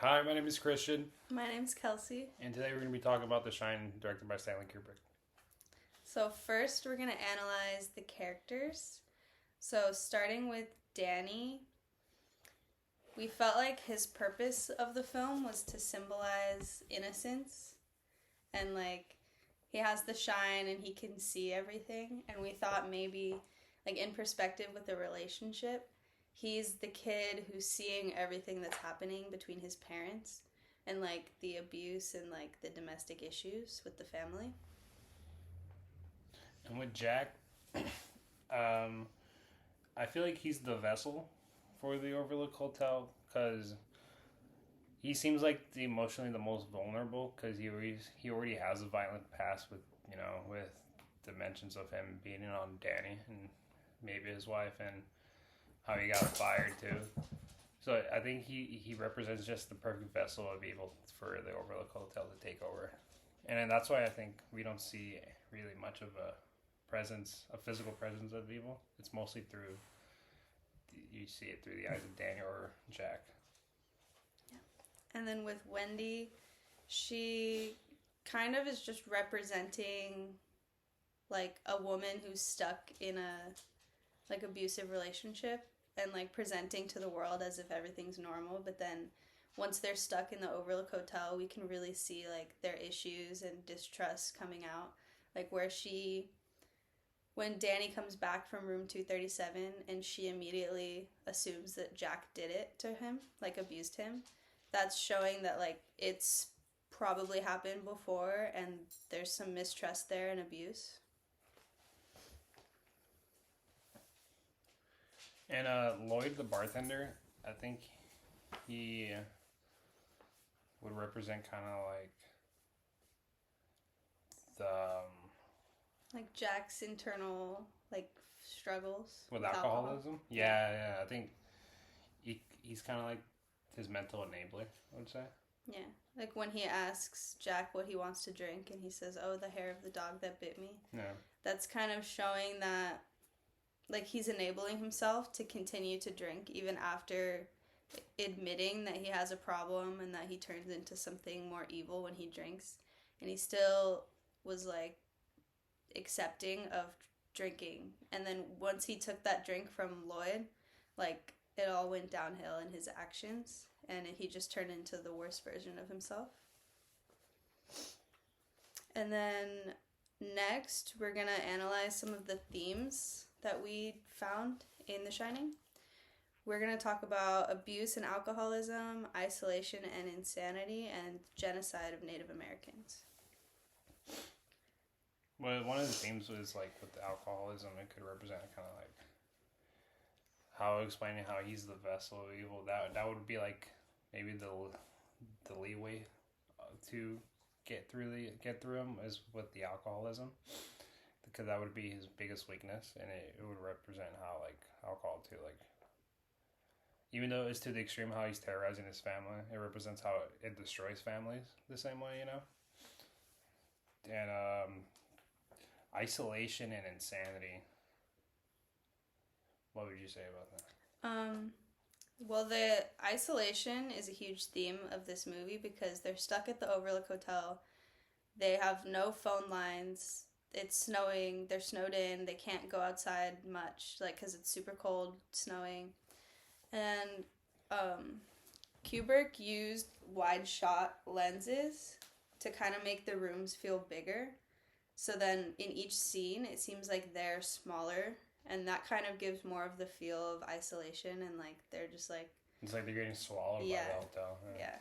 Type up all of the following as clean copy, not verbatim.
Hi, my name is Christian, My name's Kelsey. and today we're going to be talking about The Shine, directed by Stanley Kubrick. So, first, we're going to analyze the characters. So, starting with Danny, we felt like his purpose of the film was to symbolize innocence and he has the shine and he can see everything. And we thought maybe, in perspective with the relationship, he's the kid who's seeing everything that's happening between his parents and the abuse and the domestic issues with the family. And with Jack, um, I feel like he's the vessel for the Overlook Hotel because he seems like emotionally the most vulnerable because he already has a violent past with dimensions of him beating on Danny and maybe his wife and how he got fired too. So I think he represents just the perfect vessel of evil for the Overlook Hotel to take over, and that's why I think we don't see really much of a physical presence of evil. It's mostly through you see it through the eyes of Daniel or Jack. And then with Wendy, she kind of is just representing a woman who's stuck in a abusive relationship and presenting to the world as if everything's normal, but then once they're stuck in the Overlook Hotel, we can really see their issues and distrust coming out. When Danny comes back from room 237 and she immediately assumes that Jack did it to him, abused him, that's showing that it's probably happened before and there's some mistrust there and abuse. And Lloyd, the bartender, I think he would represent kind of the Jack's internal struggles with alcoholism. Yeah. I think he's kind of like his mental enabler, I would say. Yeah, when he asks Jack what he wants to drink and he says, "Oh, the hair of the dog that bit me." Yeah. That's kind of showing that he's enabling himself to continue to drink even after admitting that he has a problem and that he turns into something more evil when he drinks. And he still was accepting of drinking. And then once he took that drink from Lloyd, it all went downhill in his actions and he just turned into the worst version of himself. And then next, we're going to analyze some of the themes that we found in The Shining. We're going to talk about abuse and alcoholism, isolation and insanity, and genocide of Native Americans. Well, one of the themes was with the alcoholism, it could represent kind of how explaining how he's the vessel of evil. That would be maybe the leeway to get through him is with the alcoholism, because that would be his biggest weakness, and it would represent how alcohol too even though it's to the extreme how he's terrorizing his family, it represents how it destroys families the same way, and isolation and insanity. What would you say about that? Well, the isolation is a huge theme of this movie because they're stuck at the Overlook Hotel. They have no phone lines. It's snowing. They're snowed in. They can't go outside much, because it's super cold, snowing. And Kubrick used wide shot lenses to kind of make the rooms feel bigger. So then in each scene, it seems like they're smaller. And that kind of gives more of the feel of isolation and they're just it's like they're getting swallowed by the hotel. Yeah.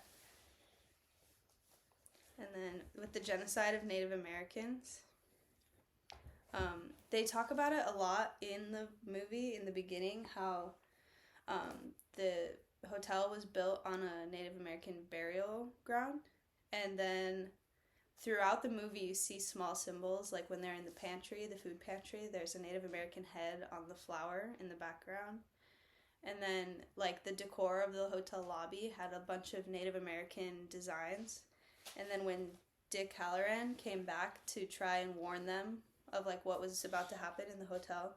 And then with the genocide of Native Americans, they talk about it a lot in the movie in the beginning, how the hotel was built on a Native American burial ground. And then throughout the movie, you see small symbols, when they're in the pantry, the food pantry, there's a Native American head on the flower in the background. And then, the decor of the hotel lobby had a bunch of Native American designs. And then when Dick Hallorann came back to try and warn them of, what was about to happen in the hotel,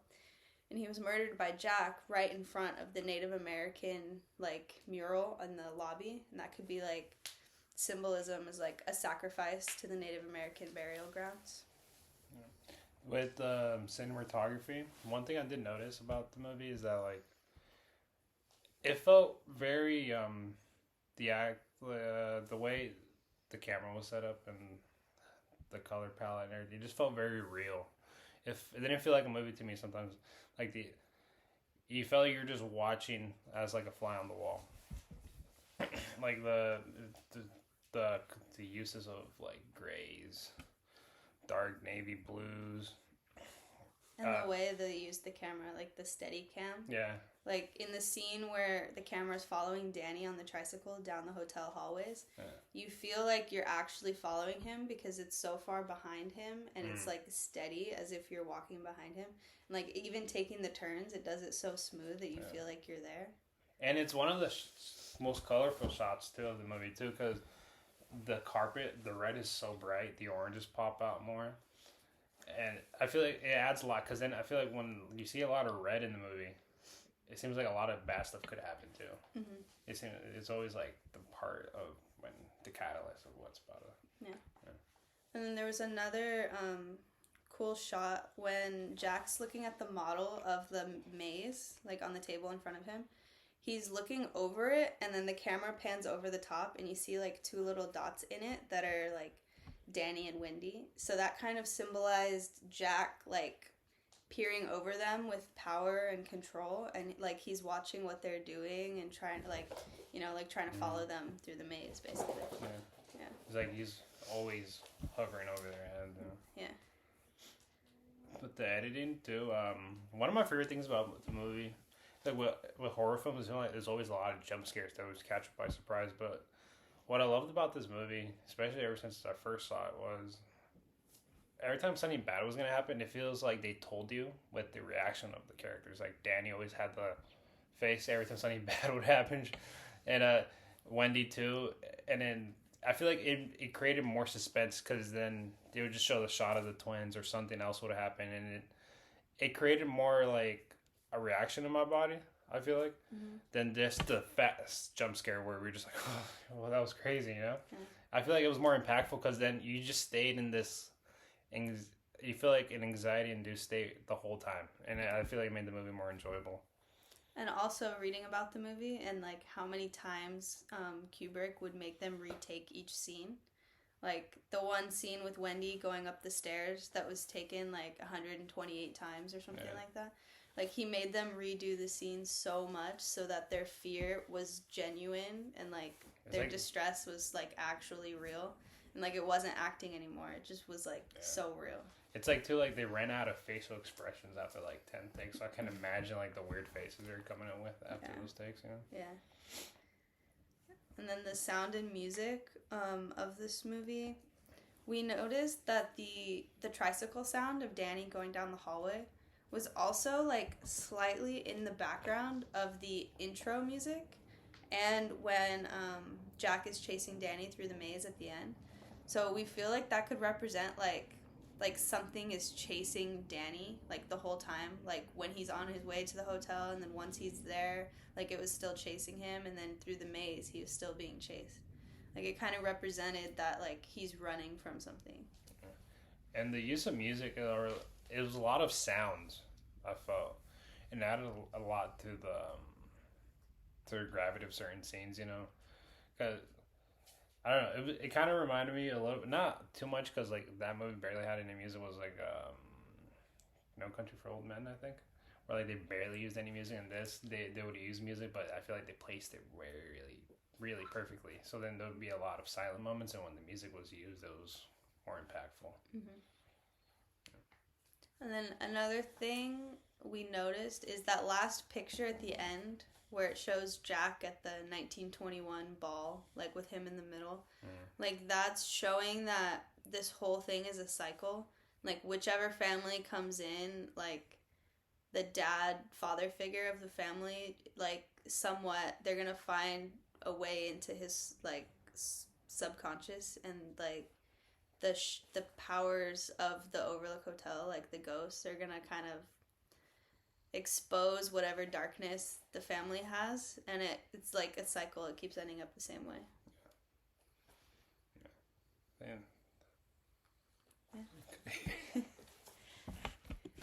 and he was murdered by Jack right in front of the Native American like mural in the lobby, and that could be like symbolism as like a sacrifice to the Native American burial grounds. With cinematography, one thing I did notice about the movie is that like it felt very the way the camera was set up and the color palette and everything, it just felt very real. If it didn't feel like a movie to me sometimes, like you felt like you were just watching as like a fly on the wall. Like the uses of like grays, dark navy blues, And the way they used the camera, like the steady cam. yeah. Like in the scene where the camera's following Danny on the tricycle down the hotel hallways, you feel like you're actually following him because it's so far behind him and it's like steady as if you're walking behind him. And like even taking the turns, it does it so smooth that you feel like you're there. And it's one of the most colorful shots too of the movie too, because the carpet, the red is so bright, the oranges pop out more. And I feel like it adds a lot, because then I feel like when you see a lot of red in the movie, it seems like a lot of bad stuff could happen too. Mm-hmm. It's always like the part of when the catalyst of what's about to. Yeah. And then there was another cool shot when Jack's looking at the model of the maze, like on the table in front of him. He's looking over it, and then the camera pans over the top, and you see like two little dots in it that are like Danny and Wendy. So that kind of symbolized Jack like peering over them with power and control, and like he's watching what they're doing and trying to like, you know, like trying to follow them through the maze basically. Yeah. It's like he's always hovering over their head. Yeah. But the editing too, one of my favorite things about the movie, like with horror films, there's always a lot of jump scares that always catch you by surprise. But what I loved about this movie, especially ever since I first saw it, was every time something bad was going to happen, it feels like they told you with the reaction of the characters. Like Danny always had the face every time something bad would happen, and Wendy too. And then I feel like it created more suspense, because then they would just show the shot of the twins or something else would happen, and it created more like a reaction in my body, I feel like, than just the fast jump scare where we're just like, oh, well, that was crazy, you know? Yeah. I feel like it was more impactful because then you just stayed in this, you feel like an anxiety-induced state the whole time. And I feel like it made the movie more enjoyable. And also reading about the movie and like how many times Kubrick would make them retake each scene. Like the one scene with Wendy going up the stairs that was taken like 128 times or something like that. Like he made them redo the scene so much so that their fear was genuine and like their distress was like actually real. And like it wasn't acting anymore. It just was like so real. It's like too, like they ran out of facial expressions after like 10 takes. So I can imagine like the weird faces they're coming up with after those takes, you know? Yeah. And then the sound and music of this movie, we noticed that the tricycle sound of Danny going down the hallway was also like slightly in the background of the intro music, and when Jack is chasing Danny through the maze at the end. So we feel like that could represent like something is chasing Danny like the whole time, like when he's on his way to the hotel, and then once he's there, like it was still chasing him, and then through the maze he was still being chased. Like it kind of represented that like he's running from something. And the use of music, it was a lot of sounds, I felt, and added a lot to the gravity of certain scenes, you know, because I don't know, it kind of reminded me a little bit, not too much, because like that movie barely had any music. Was like No Country for Old Men, I think, where like they barely used any music. And this they would use music, but I feel like they placed it really perfectly. So then there would be a lot of silent moments, and when the music was used, it was more impactful. Mm-hmm. And then another thing we noticed is that last picture at the end where it shows Jack at the 1921 ball, like with him in the middle. Like that's showing that this whole thing is a cycle. Like whichever family comes in, like the father figure of the family, like somewhat they're going to find a way into his like subconscious, and like the powers of the Overlook Hotel, like the ghosts, are gonna kind of expose whatever darkness the family has, and it's like a cycle. It keeps ending up the same way.